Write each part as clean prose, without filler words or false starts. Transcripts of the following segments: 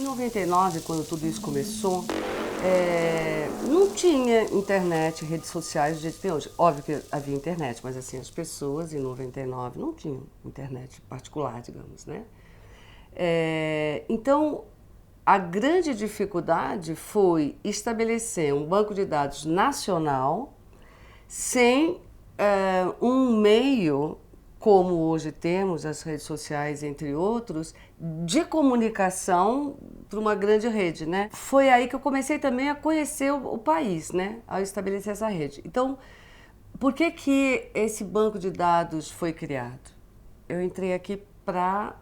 99, quando tudo isso começou, não tinha internet, redes sociais do jeito que tem hoje. Óbvio que havia internet, mas assim, as pessoas em 99 não tinham internet particular, digamos, né? Então, a grande dificuldade foi estabelecer um banco de dados nacional sem um meio, como hoje temos as redes sociais, entre outros, de comunicação para uma grande rede, né? Foi aí que eu comecei também a conhecer o país, né? Ao estabelecer essa rede. Então, por que que esse banco de dados foi criado? Eu entrei aqui para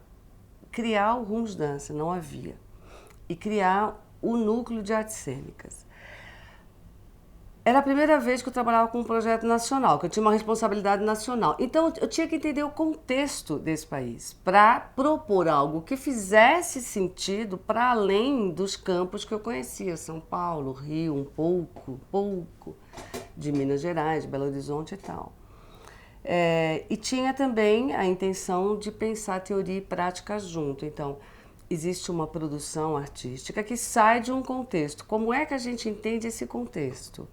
criar o Rumos Dança, não havia, e criar o núcleo de artes cênicas. Era a primeira vez que eu trabalhava com um projeto nacional, que eu tinha uma responsabilidade nacional. Então eu tinha que entender o contexto desse país para propor algo que fizesse sentido para além dos campos que eu conhecia, São Paulo, Rio, um pouco de Minas Gerais, de Belo Horizonte e tal. E tinha também a intenção de pensar teoria e prática junto. Então, existe uma produção artística que sai de um contexto. Como é que a gente entende esse contexto?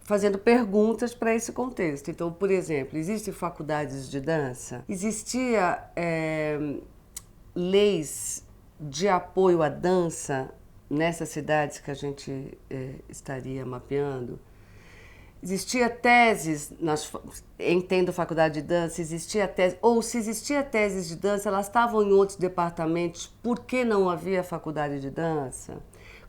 Fazendo perguntas para esse contexto. Então, por exemplo, existem faculdades de dança? Existia leis de apoio à dança nessas cidades que a gente estaria mapeando? Existia teses, entendo faculdade de dança, existia tese, ou se existia teses de dança, elas estavam em outros departamentos, por que não havia faculdade de dança?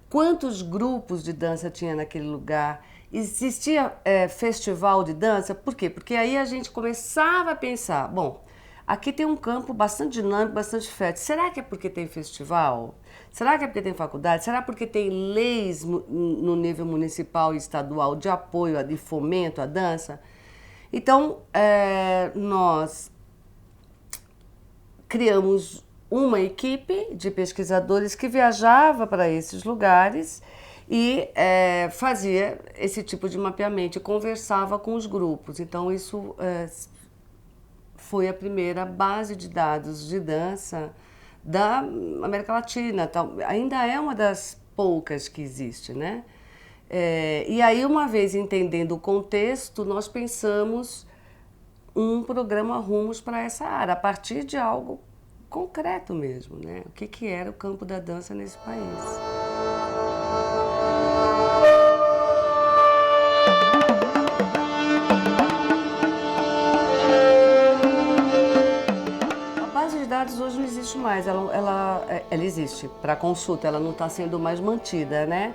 Quantos grupos de dança tinha naquele lugar? Existia festival de dança? Por quê? Porque aí a gente começava a pensar, bom, aqui tem um campo bastante dinâmico, bastante fértil. Será que é porque tem festival? Será que é porque tem faculdade? Será porque tem leis no nível municipal e estadual de apoio e fomento à dança? Então, nós criamos uma equipe de pesquisadores que viajava para esses lugares e fazia esse tipo de mapeamento e conversava com os grupos. Então, isso foi a primeira base de dados de dança da América Latina. Ainda é uma das poucas que existe, né? E aí, uma vez entendendo o contexto, nós pensamos um programa Rumos para essa área, a partir de algo concreto mesmo, né? O que era o campo da dança nesse país. A base de dados hoje não existe mais, ela existe para consulta, ela não está sendo mais mantida, né?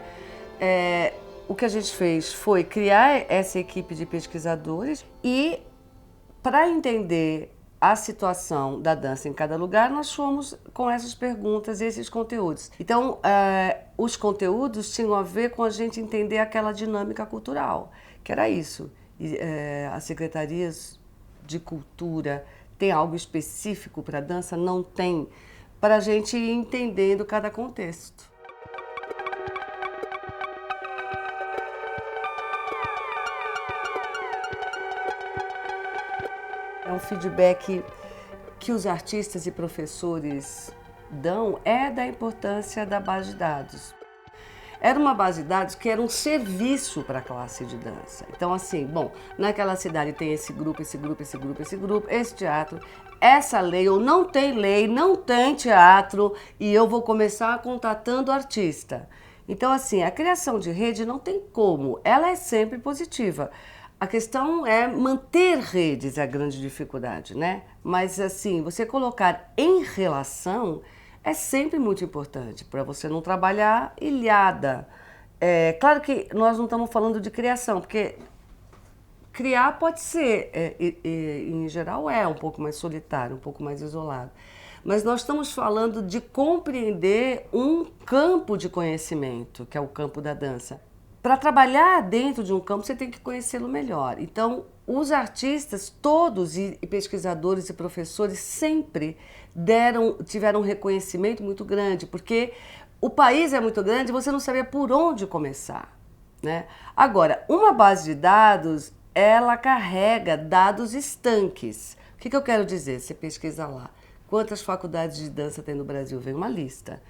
O que a gente fez foi criar essa equipe de pesquisadores e, para entender a situação da dança em cada lugar, nós fomos com essas perguntas e esses conteúdos. Então, os conteúdos tinham a ver com a gente entender aquela dinâmica cultural, que era isso. As secretarias de cultura têm algo específico para a dança? Não tem, para a gente ir entendendo cada contexto. É um feedback que os artistas e professores dão da importância da base de dados. Era uma base de dados que era um serviço para a classe de dança. Então, assim, bom, naquela cidade tem esse grupo, esse grupo, esse grupo, esse grupo, esse teatro, essa lei, ou não tem lei, não tem teatro, e eu vou começar contatando artista. Então, assim, a criação de rede não tem como, ela é sempre positiva. A questão é manter redes, é a grande dificuldade, né? Mas, assim, você colocar em relação é sempre muito importante para você não trabalhar ilhada. Claro que nós não estamos falando de criação, porque criar pode ser, em geral um pouco mais solitário, um pouco mais isolado. Mas nós estamos falando de compreender um campo de conhecimento, que é o campo da dança. Para trabalhar dentro de um campo, você tem que conhecê-lo melhor. Então, os artistas, todos, e pesquisadores e professores, sempre tiveram um reconhecimento muito grande, porque o país é muito grande e você não sabia por onde começar, né? Agora, uma base de dados, ela carrega dados estanques. O que eu quero dizer? Você pesquisa lá. Quantas faculdades de dança tem no Brasil? Vem uma lista.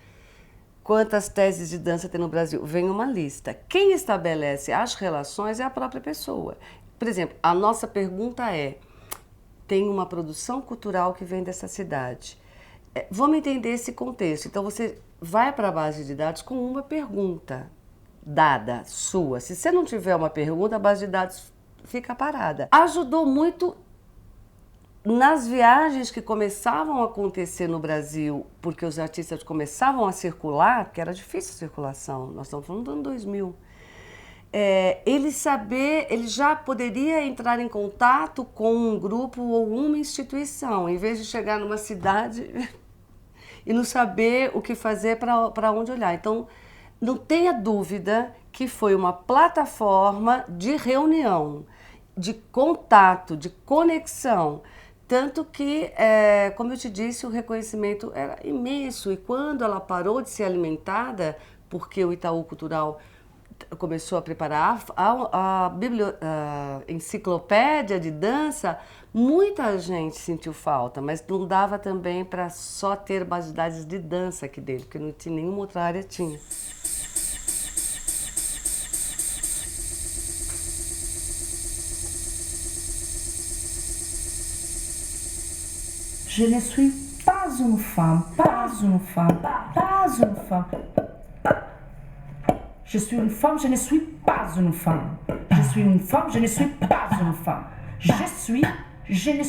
quantas teses de dança tem no Brasil? Vem uma lista. Quem estabelece as relações é a própria pessoa. Por exemplo, a nossa pergunta é: tem uma produção cultural que vem dessa cidade. Vamos entender esse contexto. Então você vai para a base de dados com uma pergunta dada, sua. Se você não tiver uma pergunta, a base de dados fica parada. Ajudou muito nas viagens que começavam a acontecer no Brasil, porque os artistas começavam a circular, porque era difícil a circulação, nós estamos falando do ano 2000. Ele já poderia entrar em contato com um grupo ou uma instituição, em vez de chegar numa cidade e não saber o que fazer, para onde olhar. Então, não tenha dúvida que foi uma plataforma de reunião, de contato, de conexão. Tanto que, como eu te disse, o reconhecimento era imenso. E quando ela parou de ser alimentada, porque o Itaú Cultural começou a preparar a enciclopédia de dança, muita gente sentiu falta, mas não dava também para só ter base de dados de dança aqui dentro, porque não tinha nenhuma outra área tinha. Je ne suis pas une femme, pas une femme, pas une femme. Je suis une femme, je ne suis pas une femme. Je suis une femme, je ne suis pas une femme. Je ne suis pas. Je suis une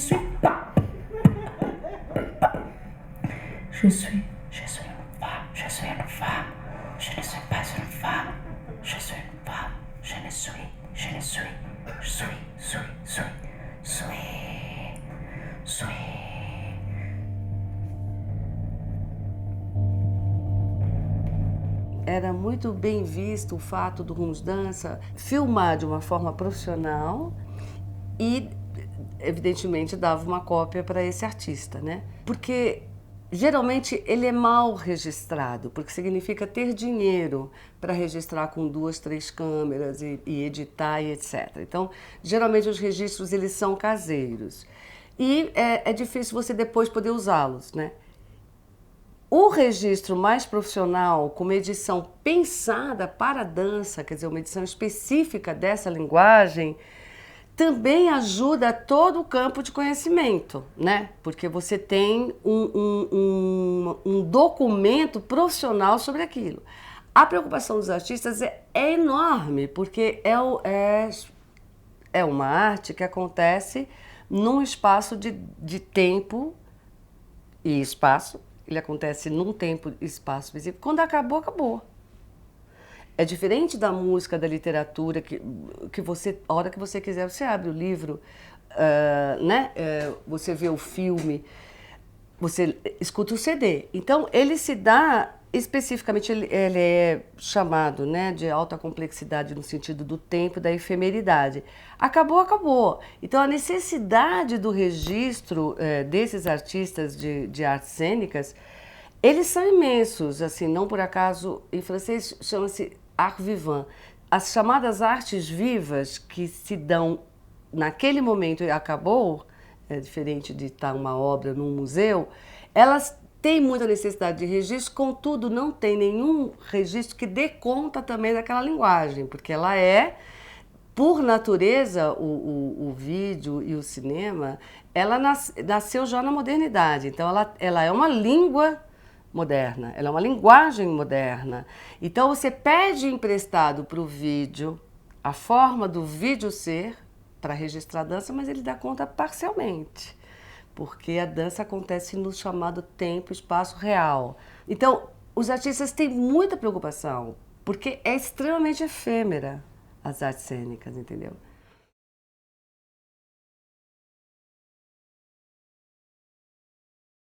femme, je suis une femme. Je ne suis pas une femme. Je suis une femme, je ne suis. Era muito bem visto o fato do Rumos Dança filmar de uma forma profissional e, evidentemente, dava uma cópia para esse artista, né? Porque geralmente ele é mal registrado, porque significa ter dinheiro para registrar com 2, 3 câmeras e editar e etc. Então, geralmente os registros eles são caseiros e é difícil você depois poder usá-los, né? O registro mais profissional, com uma edição pensada para a dança, quer dizer, uma edição específica dessa linguagem, também ajuda todo o campo de conhecimento, né? Porque você tem um documento profissional sobre aquilo. A preocupação dos artistas é enorme, porque é uma arte que acontece num espaço de tempo e espaço. Ele acontece num tempo e espaço específico. Quando acabou, acabou. É diferente da música, da literatura, que você, a hora que você quiser, você abre o livro, né? Você vê o filme, você escuta o CD. Então, ele se dá, especificamente, ele é chamado, né, de alta complexidade no sentido do tempo, da efemeridade. Acabou, acabou. Então, a necessidade do registro desses artistas de artes cênicas, eles são imensos, assim, não por acaso, em francês chama-se art vivant. As chamadas artes vivas que se dão naquele momento e acabou, é diferente de estar uma obra num museu, elas têm muita necessidade de registro, contudo não tem nenhum registro que dê conta também daquela linguagem, porque ela por natureza, o vídeo e o cinema, ela nasceu já na modernidade, então ela é uma língua moderna, ela é uma linguagem moderna. Então você pede emprestado para o vídeo a forma do vídeo ser para registrar a dança, mas ele dá conta parcialmente, porque a dança acontece no chamado tempo, espaço real. Então, os artistas têm muita preocupação, porque é extremamente efêmera as artes cênicas, entendeu?